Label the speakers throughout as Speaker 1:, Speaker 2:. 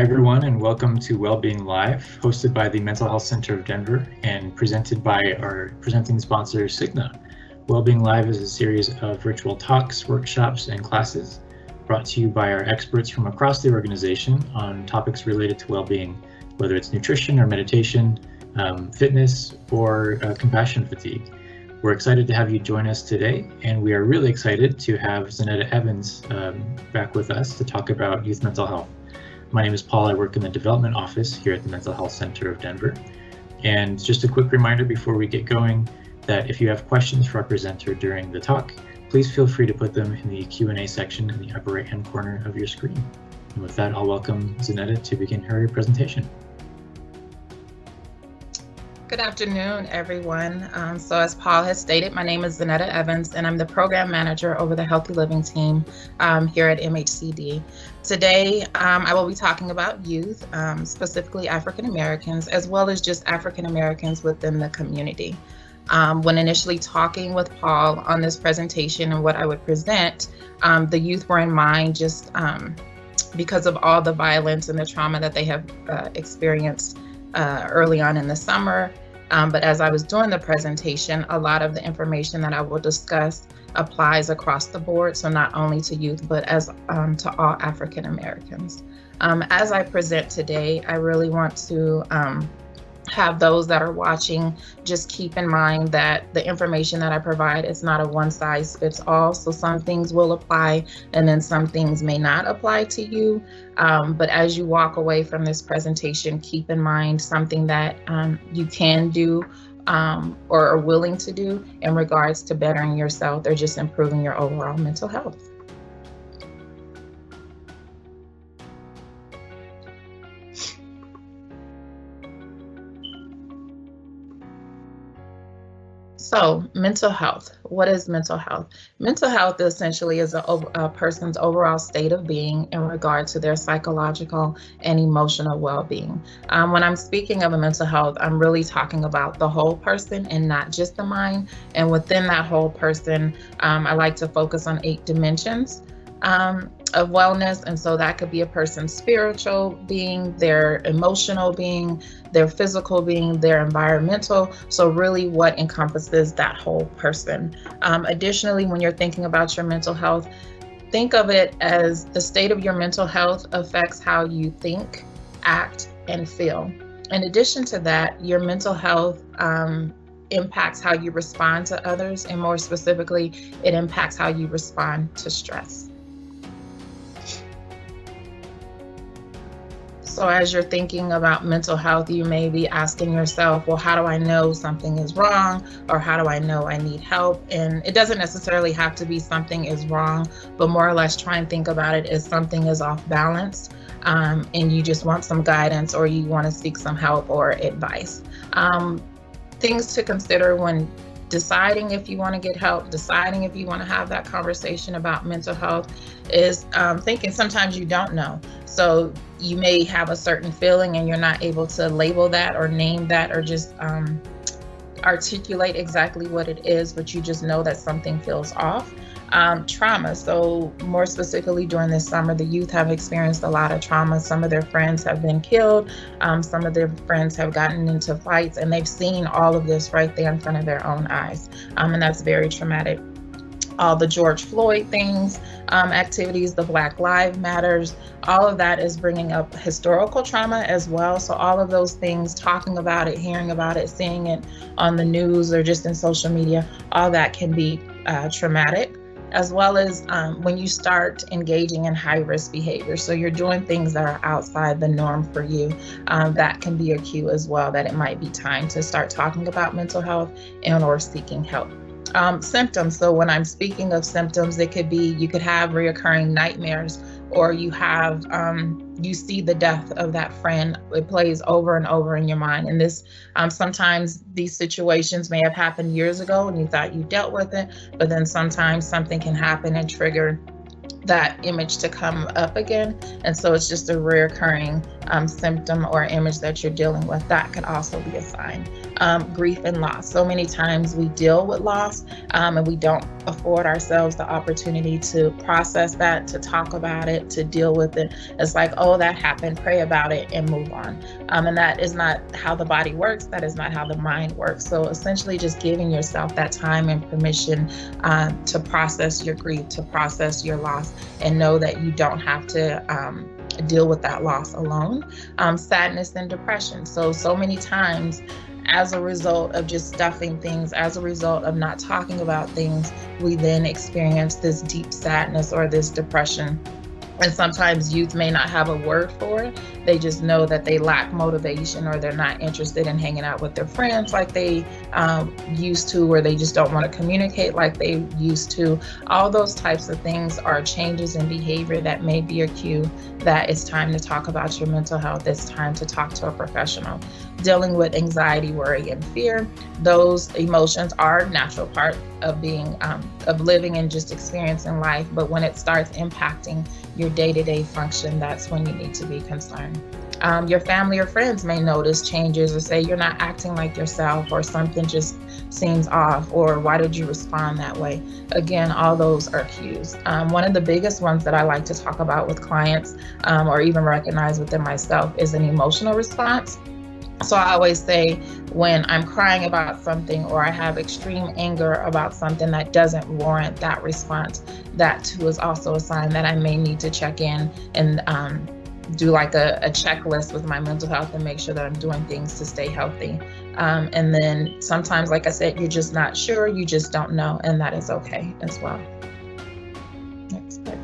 Speaker 1: Hi, everyone, and welcome to Wellbeing Live, hosted by the Mental Health Center of Denver and presented by our presenting sponsor, Stigma. Wellbeing Live is a series of virtual talks, workshops, and classes brought to you by our experts from across the organization on topics related to well-being, whether it's nutrition or meditation, fitness, or compassion fatigue. We're excited to have you join us today, and we are really excited to have Zaneta Evans back with us to talk about youth mental health. My name is Paul. I work in the development office here at the Mental Health Center of Denver. And just a quick reminder before we get going that if you have questions for our presenter during the talk, please feel free to put them in the Q&A section in the upper right-hand corner of your screen. And with that, I'll welcome Zaneta to begin her presentation.
Speaker 2: Good afternoon, everyone. So as Paul has stated, my name is Zaneta Evans, and I'm the program manager over the Healthy Living team here at MHCD. Today, I will be talking about youth, specifically African Americans, as well as just African Americans within the community. When initially talking with Paul on this presentation and what I would present, the youth were in mind just because of all the violence and the trauma that they have experienced early on in the summer. But as I was doing the presentation, a lot of the information that I will discuss applies across the board. So not only to youth, but as to all African Americans. As I present today, I really want to have those that are watching just keep in mind that the information that I provide is not a one size fits all. So some things will apply and then some things may not apply to you. But as you walk away from this presentation, keep in mind something that you can do or are willing to do in regards to bettering yourself or just improving your overall mental health. So mental health, what is mental health? Mental health essentially is a person's overall state of being in regard to their psychological and emotional well-being. When I'm speaking of a mental health, I'm really talking about the whole person and not just the mind. And within that whole person, I like to focus on 8 dimensions of wellness. And so that could be a person's spiritual being, their emotional being, their physical being, their environmental. So really what encompasses that whole person. Additionally, when you're thinking about your mental health, think of it as the state of your mental health affects how you think, act, and feel. In addition to that, your mental health impacts how you respond to others, and more specifically, it impacts how you respond to stress. So as you're thinking about mental health, you may be asking yourself, well, how do I know something is wrong? Or how do I know I need help? And it doesn't necessarily have to be something is wrong, but more or less try and think about it as something is off balance and you just want some guidance or you want to seek some help or advice. Things to consider when deciding if you want to get help, deciding if you want to have that conversation about mental health is thinking sometimes you don't know. So you may have a certain feeling and you're not able to label that or name that or just articulate exactly what it is, but you just know that something feels off. Trauma. So more specifically during this summer, the youth have experienced a lot of trauma. Some of their friends have been killed. Some of their friends have gotten into fights and they've seen all of this right there in front of their own eyes. And that's very traumatic. All the George Floyd things, activities, the Black Lives Matters, all of that is bringing up historical trauma as well. So all of those things, talking about it, hearing about it, seeing it on the news or just in social media, all that can be traumatic, as well as when you start engaging in high-risk behavior. So you're doing things that are outside the norm for you. That can be a cue as well that it might be time to start talking about mental health and or seeking help. Symptoms. So when I'm speaking of symptoms, it could be you could have reoccurring nightmares, or you have you see the death of that friend. It plays over and over in your mind. And this sometimes these situations may have happened years ago and you thought you dealt with it, but then sometimes something can happen and trigger that image to come up again. And so it's just a reoccurring symptom or image that you're dealing with. That could also be a sign. grief and loss. So many times we deal with loss and we don't afford ourselves the opportunity to process that, to talk about it, to deal with it. It's like, oh, that happened, pray about it and move on. And that is not how the body works. That is not how the mind works. So essentially just giving yourself that time and permission to process your grief, to process your loss, and know that you don't have to deal with that loss alone. Sadness and depression. So many times, as a result of just stuffing things, as a result of not talking about things, we then experience this deep sadness or this depression. And sometimes youth may not have a word for it. They just know that they lack motivation, or they're not interested in hanging out with their friends like they used to, or they just don't want to communicate like they used to. All those types of things are changes in behavior that may be a cue that it's time to talk about your mental health. It's time to talk to a professional. Dealing with anxiety, worry, and fear, those emotions are a natural part of being, of living and just experiencing life. But when it starts impacting your day-to-day function, that's when you need to be concerned. Your family or friends may notice changes or say you're not acting like yourself, or something just seems off, or why did you respond that way? Again, all those are cues. One of the biggest ones that I like to talk about with clients, or even recognize within myself, is an emotional response. So I always say, when I'm crying about something, or I have extreme anger about something that doesn't warrant that response, that too is also a sign that I may need to check in and do like a checklist with my mental health and make sure that I'm doing things to stay healthy. And then sometimes, like I said, you're just not sure, you just don't know, and that is okay as well. Next slide.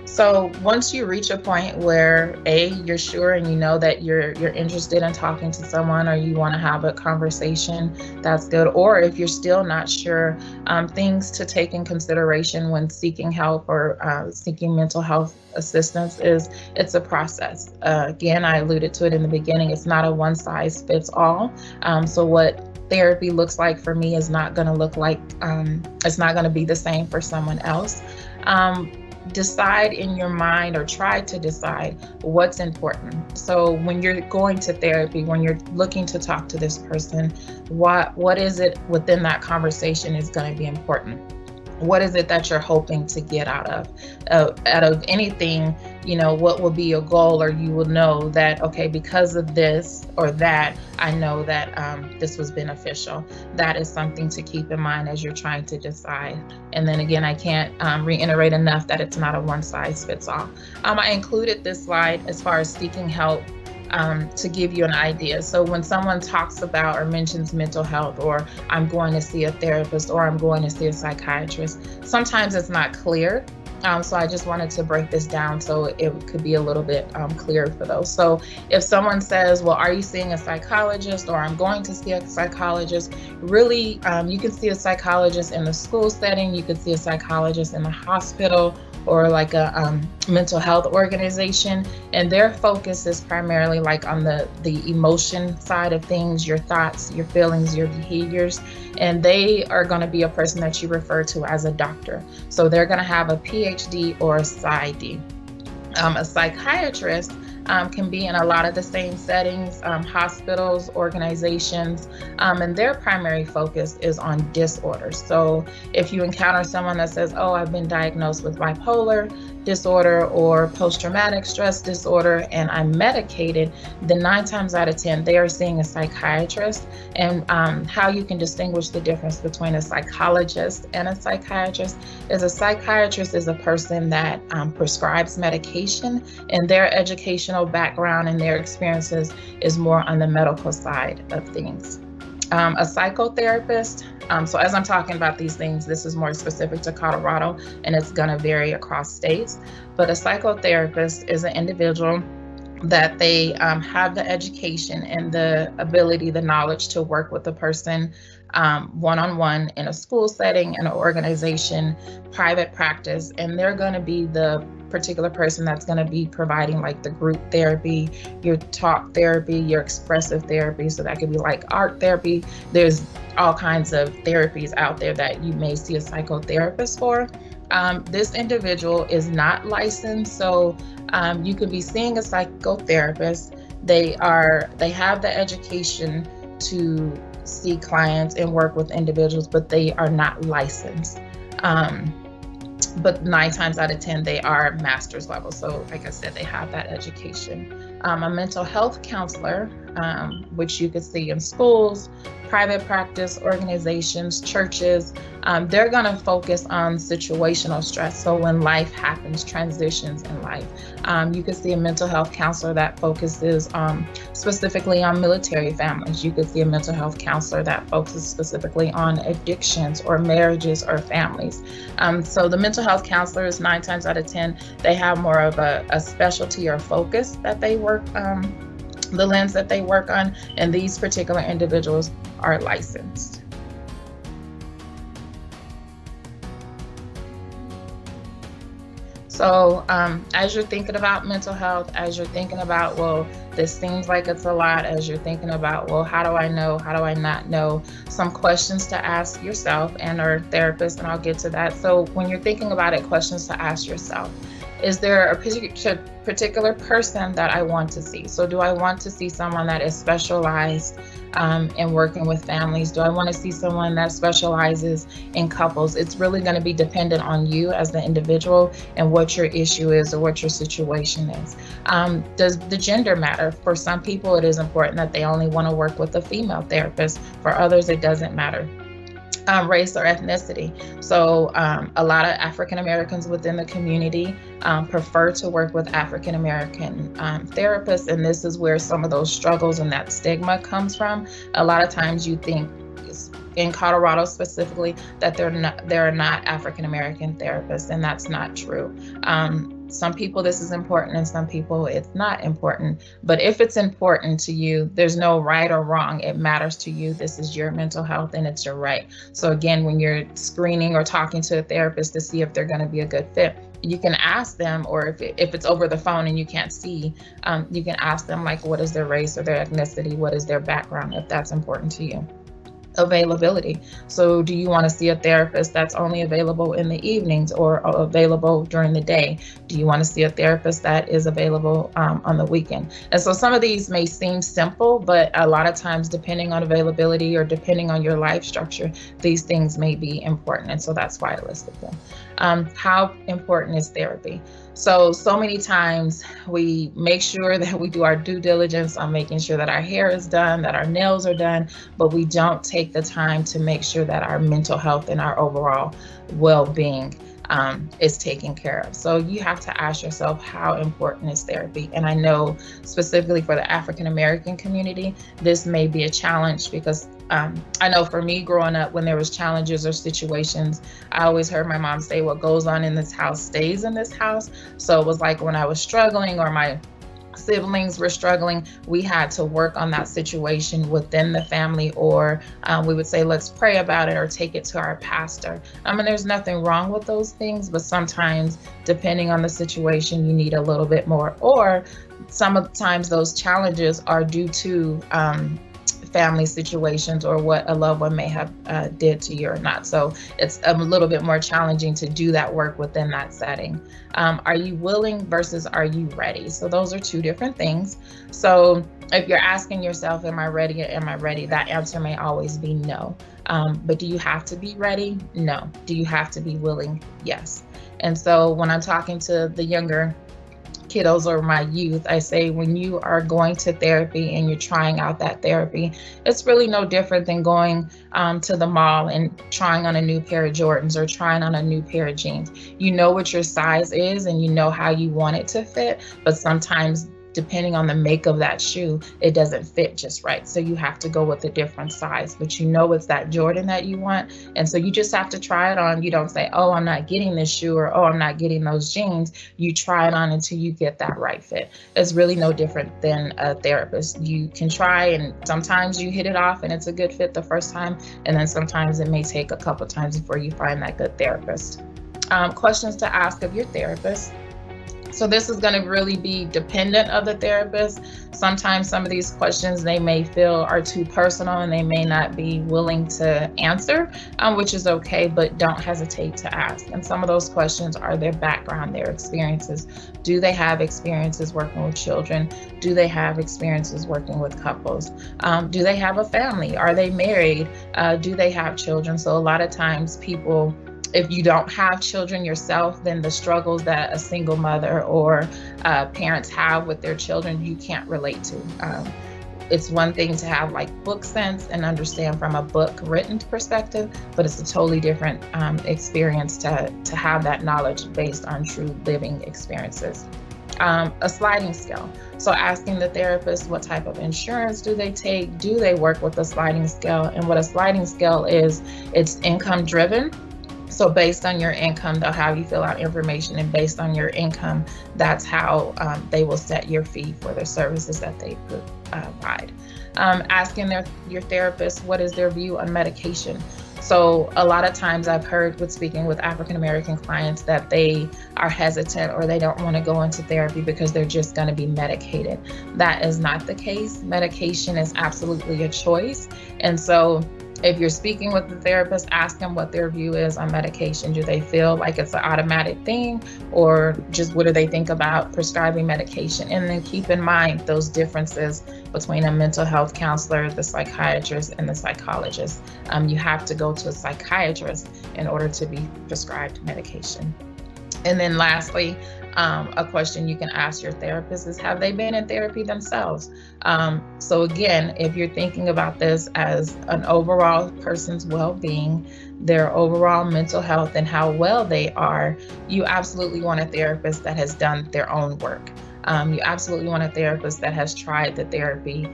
Speaker 2: So once you reach a point where you're sure and you know that you're interested in talking to someone, or you want to have a conversation, that's good. Or if you're still not sure, things to take in consideration when seeking help or seeking mental health assistance is it's a process. Again, I alluded to it in the beginning. It's not a one size fits all. So what therapy looks like for me is not going to look like, it's not going to be the same for someone else. Decide in your mind, or try to decide what's important. So when you're going to therapy, when you're looking to talk to this person, what is it within that conversation is going to be important? What is it that you're hoping to get out of anything? What will be your goal, or you will know that, okay, because of this or that, I know that this was beneficial. That is something to keep in mind as you're trying to decide. And then again, I can't reiterate enough that it's not a one size fits all. I included this slide as far as seeking help to give you an idea. So when someone talks about or mentions mental health, or I'm going to see a therapist, or I'm going to see a psychiatrist, sometimes it's not clear. So I just wanted to break this down so it could be a little bit clearer for those. So if someone says, well, are you seeing a psychologist, or I'm going to see a psychologist, really, you can see a psychologist in the school setting, you could see a psychologist in the hospital, or like a mental health organization, and their focus is primarily like on the emotion side of things, your thoughts, your feelings, your behaviors, and they are going to be a person that you refer to as a doctor. So they're going to have a PhD or a PsyD. A psychiatrist can be in a lot of the same settings, hospitals, organizations, and their primary focus is on disorders. So if you encounter someone that says, oh, I've been diagnosed with bipolar disorder or post-traumatic stress disorder, and I'm medicated, then 9 times out of 10, they are seeing a psychiatrist. And how you can distinguish the difference between a psychologist and a psychiatrist is a psychiatrist is a person that prescribes medication, and their educational background and their experiences is more on the medical side of things. A psychotherapist, so as I'm talking about these things, this is more specific to Colorado, and it's going to vary across states, but a psychotherapist is an individual that they have the education and the ability, the knowledge to work with the person one-on-one in a school setting, in an organization, private practice, and they're going to be the particular person that's going to be providing like the group therapy, your talk therapy, your expressive therapy. So that could be like art therapy. There's all kinds of therapies out there that you may see a psychotherapist for. This individual is not licensed, so you could be seeing a psychotherapist. They have the education to see clients and work with individuals, but they are not licensed. But 9 times out of 10, they are master's level. So like I said, they have that education. A mental health counselor, which you could see in schools, private practice, organizations, churches, they're going to focus on situational stress. So when life happens, transitions in life, you could see a mental health counselor that focuses specifically on military families. You could see a mental health counselor that focuses specifically on addictions or marriages or families. So the mental health counselors, 9 times out of 10, they have more of a specialty or focus that they work, the lens that they work on, and these particular individuals are licensed. So as you're thinking about mental health, as you're thinking about, well, this seems like it's a lot, as you're thinking about, well, how do I know, how do I not know, some questions to ask yourself and our therapist, and I'll get to that. So when you're thinking about it, questions to ask yourself. Is there a particular person that I want to see? So do I want to see someone that is specialized in working with families? Do I want to see someone that specializes in couples? It's really going to be dependent on you as the individual and what your issue is or what your situation is. Does the gender matter? For some people, it is important that they only want to work with a female therapist. For others, it doesn't matter. Race or ethnicity. So a lot of African Americans within the community prefer to work with African American therapists, and this is where some of those struggles and that stigma comes from. A lot of times you think, in Colorado specifically, that there are not African American therapists, and that's not true. Some people this is important and some people it's not important. But if it's important to you, there's no right or wrong. It matters to you. This is your mental health and it's your right. So again, when you're screening or talking to a therapist to see if they're going to be a good fit, you can ask them, or if it's over the phone and you can't see, you can ask them, like, what is their race or their ethnicity? What is their background, if that's important to you? Availability. So do you want to see a therapist that's only available in the evenings or available during the day? Do you want to see a therapist that is available on the weekend? And so some of these may seem simple, but a lot of times, depending on availability or depending on your life structure, these things may be important. And so that's why I listed them. How important is therapy? So many times we make sure that we do our due diligence on making sure that our hair is done, that our nails are done, but we don't take the time to make sure that our mental health and our overall well-being is taken care of. So you have to ask yourself, how important is therapy? And I know specifically for the African American community, this may be a challenge because I know for me growing up, when there was challenges or situations, I always heard my mom say, what goes on in this house stays in this house. So it was like when I was struggling or my siblings were struggling, we had to work on that situation within the family, or we would say, let's pray about it or take it to our pastor. I mean, there's nothing wrong with those things, but sometimes depending on the situation, you need a little bit more, or sometimes those challenges are due to family situations or what a loved one may have did to you or not. So it's a little bit more challenging to do that work within that setting. Are you willing versus are you ready? So those are two different things. So if you're asking yourself, am I ready? Am I ready? That answer may always be no. But do you have to be ready? No. Do you have to be willing? Yes. And so when I'm talking to the younger kiddos or my youth, I say, when you are going to therapy and you're trying out that therapy, it's really no different than going to the mall and trying on a new pair of Jordans or trying on a new pair of jeans. You know what your size is and you know how you want it to fit, but sometimes depending on the make of that shoe, it doesn't fit just right. So you have to go with a different size, but you know it's that Jordan that you want. And so you just have to try it on. You don't say, oh, I'm not getting this shoe, or, oh, I'm not getting those jeans. You try it on until you get that right fit. It's really no different than a therapist. You can try, and sometimes you hit it off and it's a good fit the first time. And then sometimes it may take a couple times before you find that good therapist. Questions to ask of your therapist. So this is going to really be dependent of the therapist. Sometimes some of these questions they may feel are too personal and they may not be willing to answer, which is okay, but don't hesitate to ask. And some of those questions are their background, their experiences. Do they have experiences working with children? Do they have experiences working with couples? Do they have a family? Are they married? Do they have children? So a lot of times people, if you don't have children yourself, then the struggles that a single mother or parents have with their children, you can't relate to. It's one thing to have like book sense and understand from a book written perspective, but it's a totally different experience to have that knowledge based on true living experiences. A sliding scale. So asking the therapist what type of insurance do they take? Do they work with a sliding scale? And what a sliding scale is, it's income driven. So based on your income, they'll have you fill out information, and based on your income, that's how they will set your fee for the services that they provide. Asking your therapist, what is their view on medication? So a lot of times I've heard with speaking with African-American clients that they are hesitant or they don't want to go into therapy because they're just going to be medicated. That is not the case. Medication is absolutely a choice. And so if you're speaking with the therapist, ask them what their view is on medication. Do they feel like it's an automatic thing, or just what do they think about prescribing medication? And then keep in mind those differences between a mental health counselor, the psychiatrist, and the psychologist. You have to go to a psychiatrist in order to be prescribed medication. And then lastly, a question you can ask your therapist is, have they been in therapy themselves? So again, if you're thinking about this as an overall person's well-being, their overall mental health and how well they are, you absolutely want a therapist that has done their own work. You absolutely want a therapist that has tried the therapy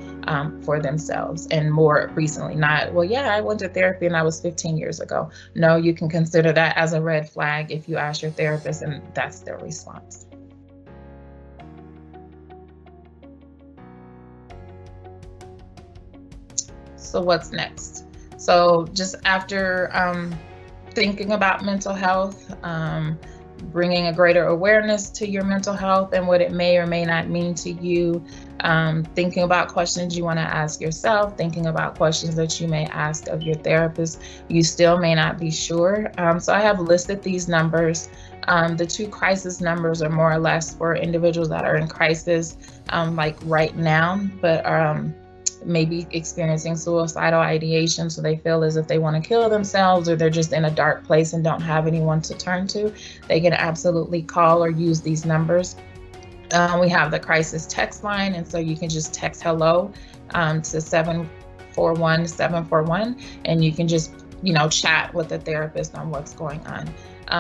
Speaker 2: for themselves, and more recently, not, well, yeah, I went to therapy and I was 15 years ago. No, you can consider that as a red flag if you ask your therapist and that's their response. So what's next? So just after thinking about mental health, bringing a greater awareness to your mental health and what it may or may not mean to you, thinking about questions you want to ask yourself, thinking about questions that you may ask of your therapist, you still may not be sure. So I have listed these numbers. The 2 crisis numbers are more or less for individuals that are in crisis, like right now, but maybe experiencing suicidal ideation, so they feel as if they want to kill themselves, or they're just in a dark place and don't have anyone to turn to. They can absolutely call or use these numbers. We have the crisis text line, and so you can just text hello to 741-741, and you can just chat with the therapist on what's going on.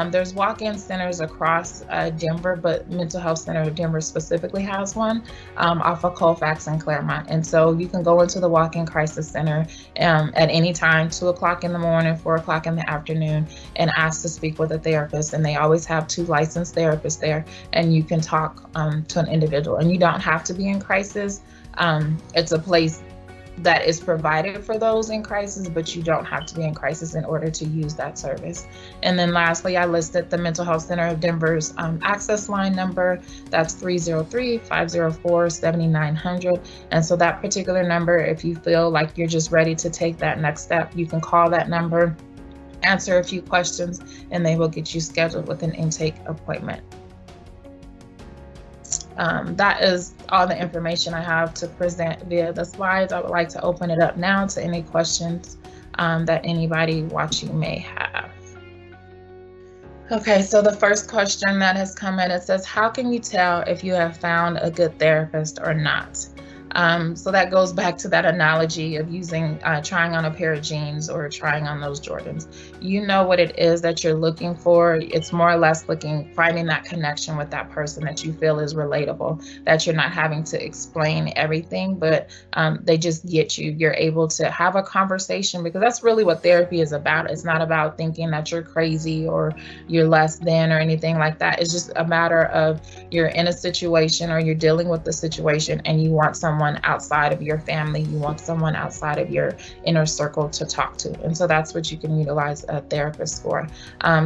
Speaker 2: There's walk-in centers across Denver, but Mental Health Center of Denver specifically has one off of Colfax and Claremont. And so you can go into the walk-in crisis center at any time, 2 o'clock in the morning, 4 o'clock in the afternoon, and ask to speak with a therapist. And they always have 2 licensed therapists there, and you can talk to an individual. And you don't have to be in crisis. It's a place that is provided for those in crisis, but you don't have to be in crisis in order to use that service. And then lastly, I listed the Mental Health Center of Denver's access line number. That's 303-504-7900. And so that particular number, if you feel like you're just ready to take that next step, you can call that number, answer a few questions, and they will get you scheduled with an intake appointment. That is all the information I have to present via the slides. I would like to open it up now to any questions that anybody watching may have. Okay, so the first question that has come in, it says, how can you tell if you have found a good therapist or not? So that goes back to that analogy of using trying on a pair of jeans or trying on those Jordans. You know what it is that you're looking for. It's more or less finding that connection with that person that you feel is relatable, that you're not having to explain everything, but they just get you. You're able to have a conversation, because that's really what therapy is about. It's not about thinking that you're crazy or you're less than or anything like that. It's just a matter of you're in a situation or you're dealing with the situation and you want someone someone outside of your family. You want someone outside of your inner circle to talk to. And so that's what you can utilize a therapist for.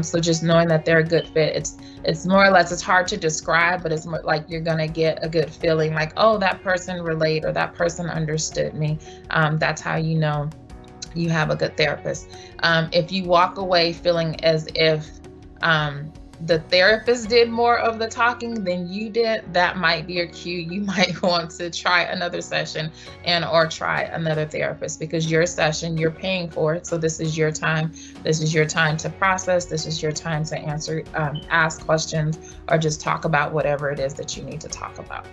Speaker 2: So just knowing that they're a good fit, it's more or less, it's hard to describe, but it's more like you're gonna get a good feeling like, oh, that person relate or that person understood me. That's how you know you have a good therapist. If you walk away feeling as if the therapist did more of the talking than you did, that might be a cue. You might want to try another session or try another therapist, because your session, you're paying for it. So this is your time. This is your time to process. This is your time to answer, ask questions, or just talk about whatever it is that you need to talk about.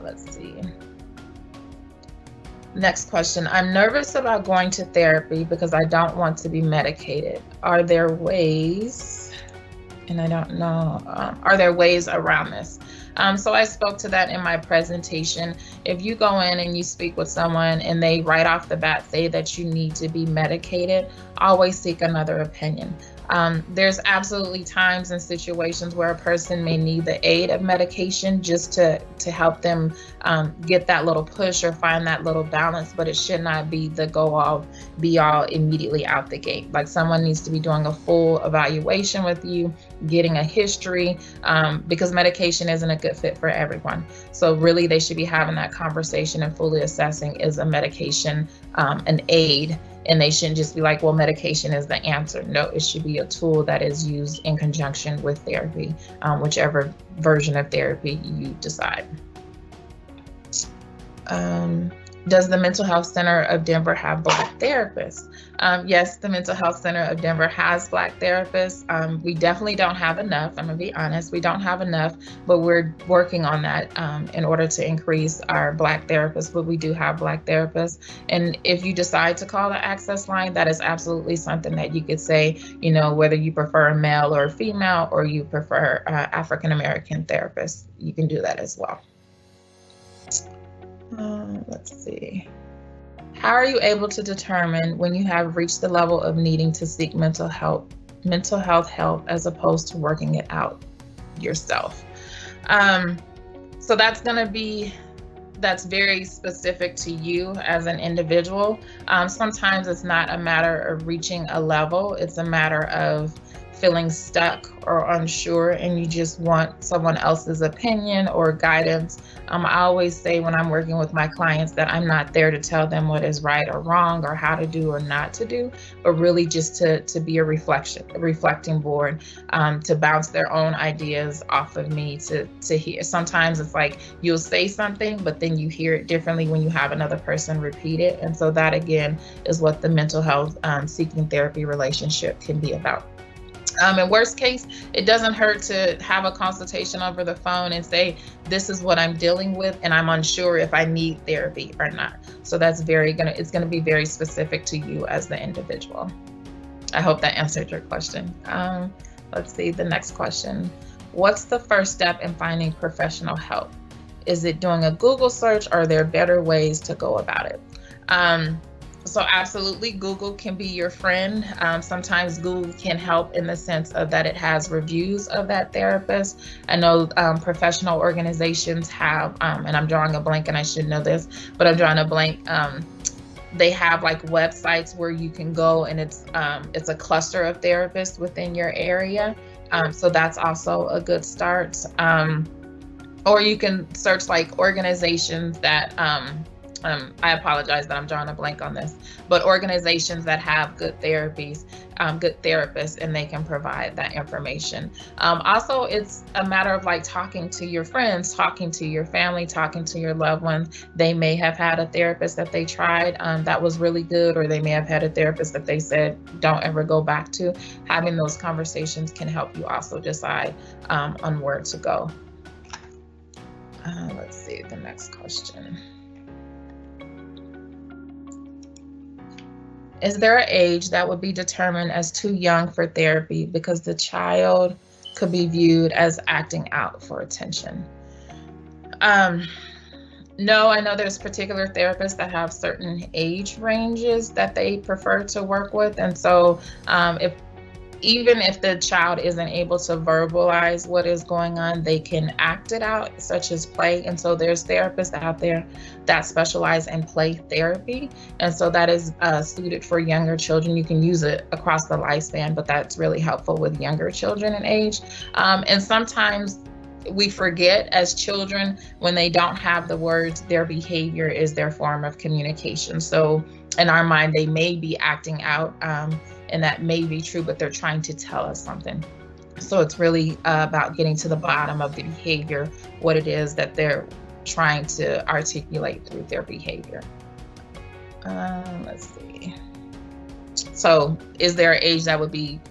Speaker 2: Let's see. Next question. I'm nervous about going to therapy because I don't want to be medicated. Are there ways, and I don't know, are there ways around this? So I spoke to that in my presentation. If you go in and you speak with someone and they right off the bat say that you need to be medicated, always seek another opinion. There's absolutely times and situations where a person may need the aid of medication just to help them get that little push or find that little balance, but it should not be the be all immediately out the gate. Like, someone needs to be doing a full evaluation with you, getting a history, because medication isn't a good fit for everyone. So really they should be having that conversation and fully assessing, is a medication an aid? And they shouldn't just be like, well, medication is the answer. No, it should be a tool that is used in conjunction with therapy, whichever version of therapy you decide. Does the Mental Health Center of Denver have Black therapists? Yes, the Mental Health Center of Denver has Black therapists. We definitely don't have enough. I'm gonna be honest, we don't have enough, but we're working on that in order to increase our Black therapists, but we do have Black therapists. And if you decide to call the access line, that is absolutely something that you could say, you know, whether you prefer a male or a female, or you prefer African-American therapists, you can do that as well. Let's see. How are you able to determine when you have reached the level of needing to seek mental health help as opposed to working it out yourself? So that's very specific to you as an individual. Sometimes it's not a matter of reaching a level, it's a matter of feeling stuck or unsure, and you just want someone else's opinion or guidance. I always say when I'm working with my clients that I'm not there to tell them what is right or wrong or how to do or not to do, but really just to be a reflecting board, to bounce their own ideas off of me, to hear. Sometimes it's like you'll say something, but then you hear it differently when you have another person repeat it. And so that, again, is what the mental health seeking therapy relationship can be about. In worst case, it doesn't hurt to have a consultation over the phone and say, this is what I'm dealing with, and I'm unsure if I need therapy or not. So that's it's gonna be very specific to you as the individual. I hope that answered your question. Let's see, the next question. What's the first step in finding professional help? Is it doing a Google search, or are there better ways to go about it? So absolutely, Google can be your friend. Sometimes Google can help in the sense of that it has reviews of that therapist. I know professional organizations have, and I'm drawing a blank and I should know this, but I'm drawing a blank. They have like websites where you can go, and it's a cluster of therapists within your area. So that's also a good start. Or you can search like organizations that, I apologize that I'm drawing a blank on this, but organizations that have good therapists, and they can provide that information. Also, it's a matter of like talking to your friends, talking to your family, talking to your loved ones. They may have had a therapist that they tried that was really good, or they may have had a therapist that they said don't ever go back to. Having those conversations can help you also decide on where to go. Let's see, the next question. Is there an age that would be determined as too young for therapy because the child could be viewed as acting out for attention? No, I know there's particular therapists that have certain age ranges that they prefer to work with. And so even if the child isn't able to verbalize what is going on, they can act it out, such as play. And so there's therapists out there that specialize in play therapy. And so that is suited for younger children. You can use it across the lifespan, but that's really helpful with younger children in age. And sometimes we forget as children, when they don't have the words, their behavior is their form of communication. So in our mind, they may be acting out, and that may be true, but they're trying to tell us something. So it's really about getting to the bottom of the behavior, what it is that they're trying to articulate through their behavior. Let's see. So is there an age that would be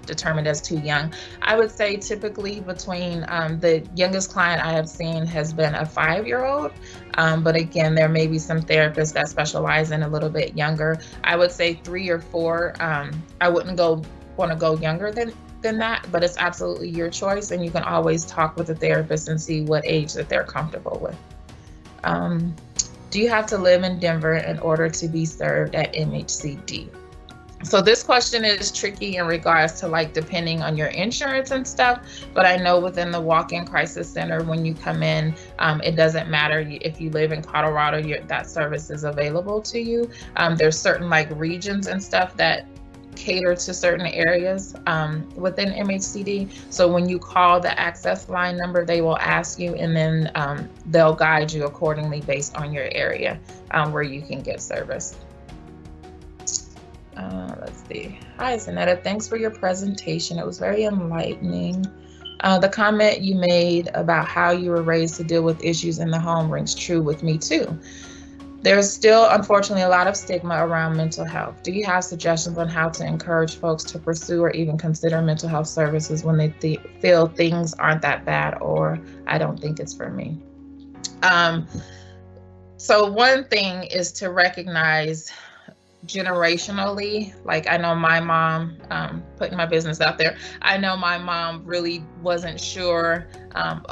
Speaker 2: determined as too young? I would say typically between the youngest client I have seen has been a 5-year-old. But again, there may be some therapists that specialize in a little bit younger. I would say 3 or 4. I wouldn't want to go younger than that, but it's absolutely your choice. And you can always talk with the therapist and see what age that they're comfortable with. Do you have to live in Denver in order to be served at MHCD? So this question is tricky in regards to like depending on your insurance and stuff, but I know within the walk-in crisis center, when you come in, it doesn't matter if you live in Colorado, that service is available to you. There's certain like regions and stuff that cater to certain areas within MHCD. So when you call the access line number, they will ask you, and then they'll guide you accordingly based on your area where you can get service. Let's see. Hi, Zaneta. Thanks for your presentation. It was very enlightening. The comment you made about how you were raised to deal with issues in the home rings true with me too. There's still, unfortunately, a lot of stigma around mental health. Do you have suggestions on how to encourage folks to pursue or even consider mental health services when they feel things aren't that bad, or I don't think it's for me? So one thing is to recognize generationally, like I know my mom, putting my business out there, I know my mom really wasn't sure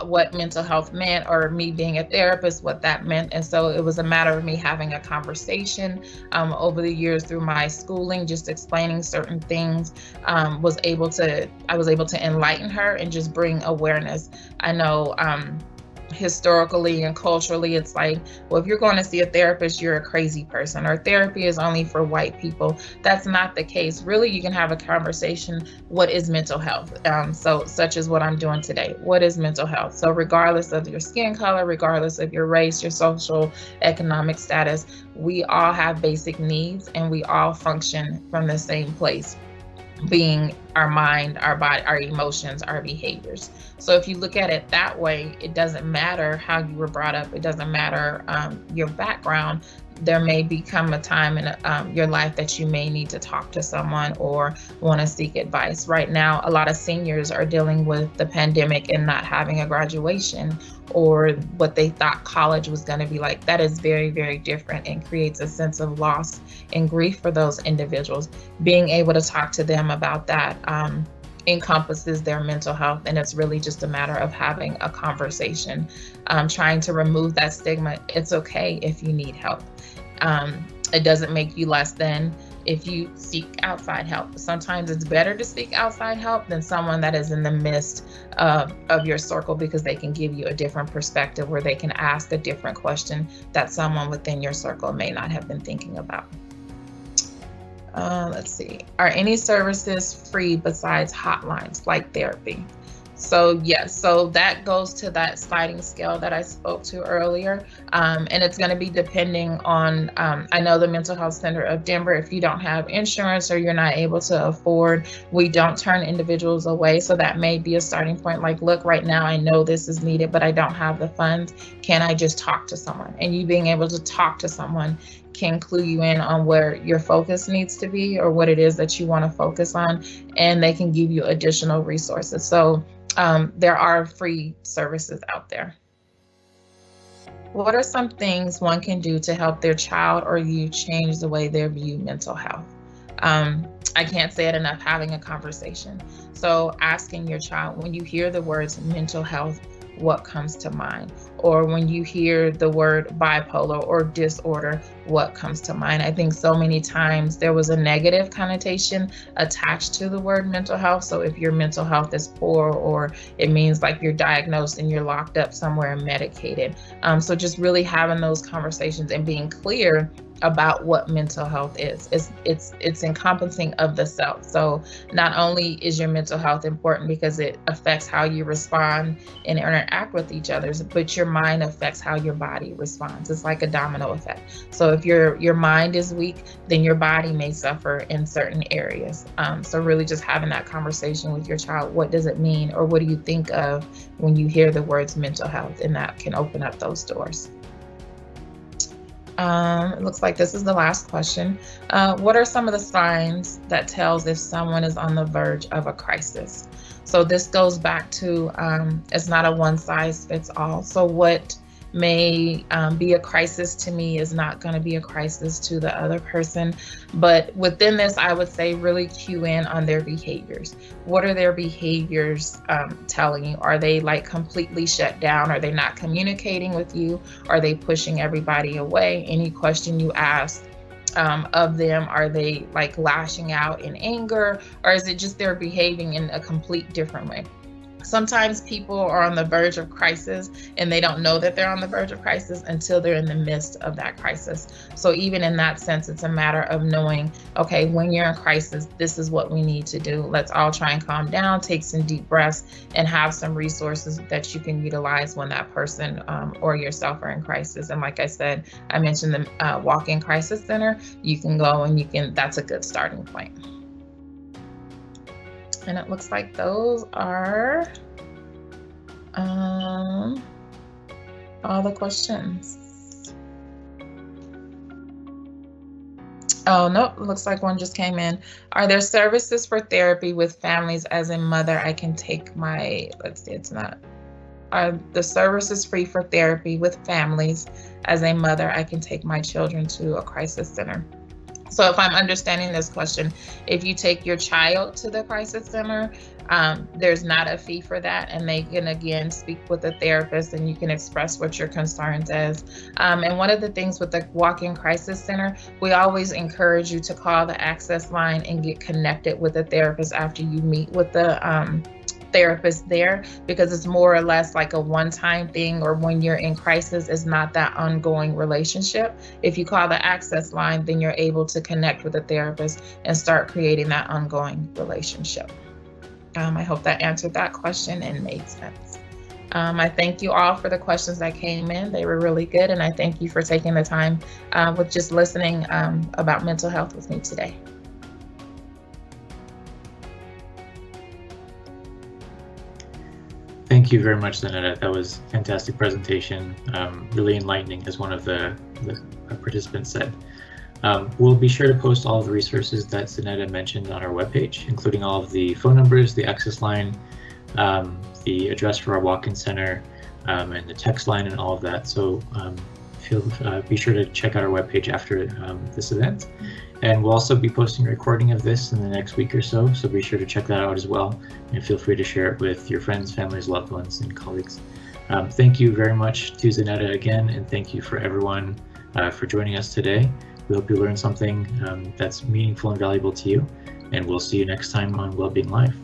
Speaker 2: what mental health meant, or me being a therapist, what that meant. And so it was a matter of me having a conversation over the years through my schooling, just explaining certain things. I was able to enlighten her and just bring awareness. I know historically and culturally, it's like, well, if you're going to see a therapist, you're a crazy person, or therapy is only for white people. That's not the case. Really, you can have a conversation. What is mental health? So such as what I'm doing today. What is mental health? So regardless of your skin color, regardless of your race, your social, economic status, we all have basic needs, and we all function from the same place, being our mind, our body, our emotions, our behaviors. So if you look at it that way, it doesn't matter how you were brought up. It doesn't matter your background. There may become a time in your life that you may need to talk to someone or want to seek advice. Right now, a lot of seniors are dealing with the pandemic and not having a graduation, or what they thought college was going to be like. That is very, very different, and creates a sense of loss and grief for those individuals. Being able to talk to them about that encompasses their mental health, and it's really just a matter of having a conversation, trying to remove that stigma. It's okay if you need help. It doesn't make you less than if you seek outside help. Sometimes it's better to seek outside help than someone that is in the midst of your circle, because they can give you a different perspective, where they can ask a different question that someone within your circle may not have been thinking about. Let's see. Are any services free besides hotlines like therapy? So yes, so that goes to that sliding scale that I spoke to earlier. And it's going to be depending on, I know the Mental Health Center of Denver, if you don't have insurance or you're not able to afford, we don't turn individuals away. So that may be a starting point. Like, look, right now I know this is needed, but I don't have the funds. Can I just talk to someone? And you being able to talk to someone can clue you in on where your focus needs to be, or what it is that you want to focus on, and they can give you additional resources. So there are free services out there. What are some things one can do to help their child or youth change the way they view mental health? I can't say it enough, having a conversation. So asking your child, when you hear the words mental health, what comes to mind? or when you hear the word bipolar or disorder, what comes to mind? I think so many times there was a negative connotation attached to the word mental health. So if your mental health is poor, or it means like you're diagnosed and you're locked up somewhere and medicated. So just really having those conversations and being clear about what mental health is. It's encompassing of the self. So not only is your mental health important because it affects how you respond and interact with each other, but your mind affects how your body responds. It's like a domino effect. So if your mind is weak, then your body may suffer in certain areas. So really just having that conversation with your child. What does it mean, or what do you think of when you hear the words mental health? And that can open up those doors. It looks like this is the last question. What are some of the signs that tells if someone is on the verge of a crisis? So this goes back to, it's not a one size fits all. So what may be a crisis to me is not going to be a crisis to the other person. But within this, I would say really cue in on their behaviors. What are their behaviors telling you? Are they like completely shut down? Are they not communicating with you? Are they pushing everybody away? Any question you ask of them, are they like lashing out in anger? Or is it just they're behaving in a complete different way? Sometimes people are on the verge of crisis and they don't know that they're on the verge of crisis until they're in the midst of that crisis. So even in that sense, it's a matter of knowing, okay, when you're in crisis, this is what we need to do. Let's all try and calm down, take some deep breaths, and have some resources that you can utilize when that person or yourself are in crisis. And like I said, I mentioned the walk-in crisis center. You can go and that's a good starting point. And it looks like those are all the questions. Oh, nope, looks like one just came in. Are there services for therapy with families as a mother? I can take my, let's see, it's not. Are the services free for therapy with families as a mother? I can take my children to a crisis center. So if I'm understanding this question, if you take your child to the crisis center, there's not a fee for that, and they can again speak with a therapist and you can express what your concerns is. And one of the things with the walk-in crisis center, we always encourage you to call the access line and get connected with a therapist after you meet with the therapist there, because it's more or less like a one-time thing, or when you're in crisis, it's not that ongoing relationship. If you call the access line, then you're able to connect with a therapist and start creating that ongoing relationship. I hope that answered that question and made sense. I thank you all for the questions that came in. They were really good, and I thank you for taking the time with just listening about mental health with me today.
Speaker 1: Thank you very much, Zaneta. That was a fantastic presentation, really enlightening, as one of the participants said. We'll be sure to post all of the resources that Zaneta mentioned on our webpage, including all of the phone numbers, the access line, the address for our walk-in center, and the text line and all of that. So be sure to check out our webpage after this event. And we'll also be posting a recording of this in the next week or so, so be sure to check that out as well. And feel free to share it with your friends, families, loved ones, and colleagues. Thank you very much to Zaneta again, and thank you for everyone for joining us today. We hope you learned something that's meaningful and valuable to you, and we'll see you next time on Wellbeing Live.